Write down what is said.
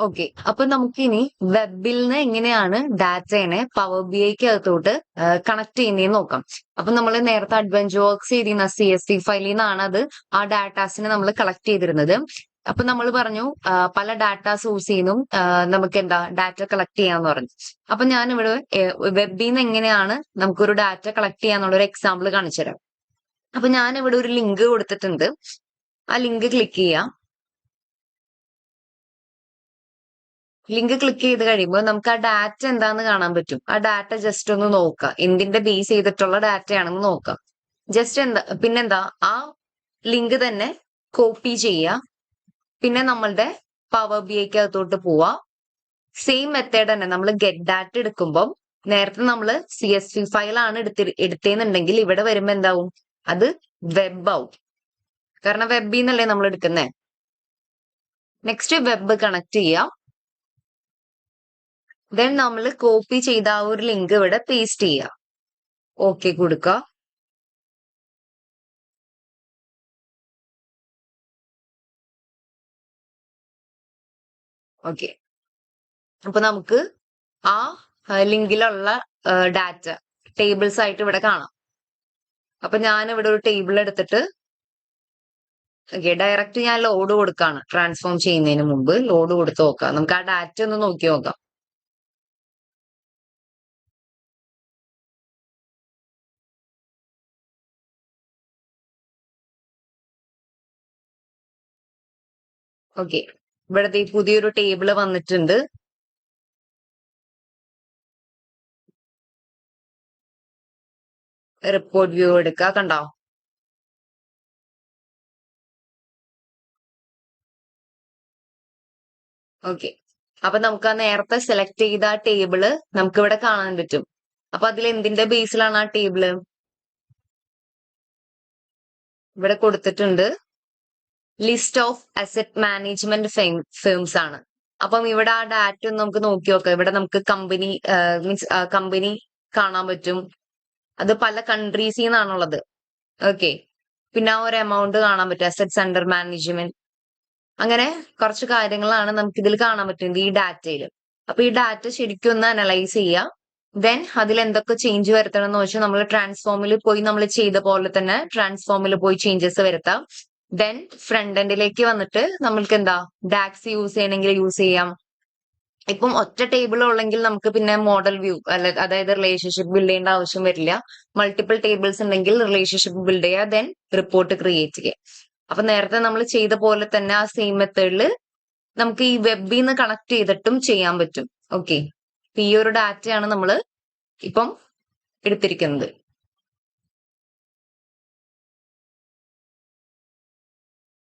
Okay. അപ്പൊ നമുക്കിനി വെബിൽ നിന്ന് എങ്ങനെയാണ് ഡാറ്റേനെ പവർ ബി ഐക്ക് അകത്തോട്ട് കണക്ട് ചെയ്യുന്നതെന്ന് നോക്കാം. അപ്പൊ നമ്മൾ നേരത്തെ അഡ്വഞ്ചർ വർക്ക്സ് ചെയ്തിരുന്ന CSV ഫയലിൽ നിന്നാണ് അത് ആ ഡാറ്റാസിനെ നമ്മൾ കളക്ട് ചെയ്തിരുന്നത്. അപ്പൊ നമ്മൾ പറഞ്ഞു പല ഡാറ്റ സോഴ്സിൽ നിന്നും നമുക്ക് എന്താ ഡാറ്റ കളക്ട് ചെയ്യാന്ന് പറഞ്ഞു. അപ്പൊ ഞാൻ ഇവിടെ വെബിൽ നിന്ന് എങ്ങനെയാണ് നമുക്കൊരു ഡാറ്റ കളക്ട് ചെയ്യാന്നുള്ള ഒരു എക്സാമ്പിൾ കാണിച്ചു തരാം. അപ്പൊ ഞാൻ ഇവിടെ ഒരു ലിങ്ക് കൊടുത്തിട്ടുണ്ട്. ആ ലിങ്ക് ക്ലിക്ക് ചെയ്യാം. ലിങ്ക് ക്ലിക്ക് ചെയ്ത് കഴിയുമ്പോൾ നമുക്ക് ആ ഡാറ്റ എന്താന്ന് കാണാൻ പറ്റും. ആ ഡാറ്റ ജസ്റ്റ് ഒന്ന് നോക്കാം, എന്തിന്റെ ബേസ് ചെയ്തിട്ടുള്ള ഡാറ്റയാണെന്ന് നോക്കാം. ജസ്റ്റ് പിന്നെന്താ ആ ലിങ്ക് തന്നെ കോപ്പി ചെയ്യുക. പിന്നെ നമ്മളുടെ പവർ ബി ഐക്ക് അകത്തോട്ട് പോവാ. സെയിം മെത്തേഡ് തന്നെ നമ്മൾ ഗെറ്റ് ഡാറ്റ എടുക്കുമ്പോൾ നേരത്തെ നമ്മൾ CSV ഫയലാണ് എടുത്തേന്നുണ്ടെങ്കിൽ ഇവിടെ വരുമ്പോ എന്താവും, അത് വെബ് ആവും. കാരണം വെബിൽ നിന്നല്ലേ നമ്മൾ എടുക്കുന്നേ. നെക്സ്റ്റ് വെബ് കണക്ട് ചെയ്യാം. ദെൻ നമ്മൾ കോപ്പി ചെയ്ത ആ ഒരു ലിങ്ക് ഇവിടെ പേസ്റ്റ് ചെയ്യുക. ഓക്കെ കൊടുക്കുക. ഓക്കെ. അപ്പൊ നമുക്ക് ആ ലിങ്കിലുള്ള ഡാറ്റ ടേബിൾസ് ആയിട്ട് ഇവിടെ കാണാം. അപ്പൊ ഞാൻ ഇവിടെ ഒരു ടേബിൾ എടുത്തിട്ട് ഡയറക്റ്റ് ഞാൻ ലോഡ് കൊടുക്കാണ്. ട്രാൻസ്ഫോം ചെയ്യുന്നതിന് മുമ്പ് ലോഡ് കൊടുത്ത് നോക്കാം. നമുക്ക് ആ ഡാറ്റ ഒന്ന് നോക്കി നോക്കാം. ഓക്കെ. ഇവിടത്തെ പുതിയൊരു ടേബിള് വന്നിട്ടുണ്ട്. റിപ്പോർട്ട് വ്യൂ എടുക്കുക, കണ്ടോ? ഓക്കെ. അപ്പൊ നമുക്ക് ആ നേരത്തെ സെലക്ട് ചെയ്ത ആ ടേബിള് നമുക്ക് ഇവിടെ കാണാൻ പറ്റും. അപ്പൊ അതിൽ എന്തിന്റെ ബേസിലാണ് ആ ടേബിള് ഇവിടെ കൊടുത്തിട്ടുണ്ട്? List of asset management firms ആണ്. അപ്പം ഇവിടെ ആ ഡാറ്റ ഒന്ന് നമുക്ക് നോക്കി നോക്കാം. ഇവിടെ നമുക്ക് കമ്പനി മീൻസ് കമ്പനി കാണാൻ പറ്റും. അത് പല കൺട്രീസിൽ നിന്നാണുള്ളത്. ഓക്കെ. പിന്നെ ആ ഒരു എമൗണ്ട് കാണാൻ പറ്റും, അസറ്റ്സ് അണ്ടർ മാനേജ്മെന്റ്. അങ്ങനെ കുറച്ച് കാര്യങ്ങളാണ് നമുക്ക് ഇതിൽ കാണാൻ പറ്റുന്നത് ഈ ഡാറ്റയിൽ. അപ്പൊ ഈ ഡാറ്റ ശരിക്കും ഒന്ന് അനലൈസ് ചെയ്യാം. ദെൻ അതിൽ എന്തൊക്കെ ചേഞ്ച് വരുത്തണം എന്ന് വെച്ചാൽ നമ്മൾ ട്രാൻസ്ഫോമിൽ പോയി നമ്മൾ ചെയ്ത പോലെ തന്നെ ട്രാൻസ്ഫോമിൽ പോയി ചേഞ്ചസ് വരുത്താം. ദെൻ ഫ്രണ്ട് എൻഡിലേക്ക് വന്നിട്ട് നമ്മൾക്ക് എന്താ ഡാക്സ് യൂസ് ചെയ്യണമെങ്കിൽ യൂസ് ചെയ്യാം. ഇപ്പം ഒറ്റ ടേബിൾ ഉള്ളെങ്കിൽ നമുക്ക് പിന്നെ മോഡൽ വ്യൂ അതായത് റിലേഷൻഷിപ്പ് ബിൽഡ് ചെയ്യേണ്ട ആവശ്യം വരില്ല. മൾട്ടിപ്പിൾ ടേബിൾസ് ഉണ്ടെങ്കിൽ റിലേഷൻഷിപ്പ് ബിൽഡ് ചെയ്യുക, ദെൻ റിപ്പോർട്ട് ക്രിയേറ്റ് ചെയ്യുക. അപ്പൊ നേരത്തെ നമ്മൾ ചെയ്ത പോലെ തന്നെ ആ സെയിം മെത്തേഡിൽ നമുക്ക് ഈ വെബിൽ നിന്ന് കണക്ട് ചെയ്തിട്ടും ചെയ്യാൻ പറ്റും. ഓക്കെ. ഈ ഒരു ഡാറ്റയാണ് നമ്മൾ ഇപ്പം എടുത്തിരിക്കുന്നത്.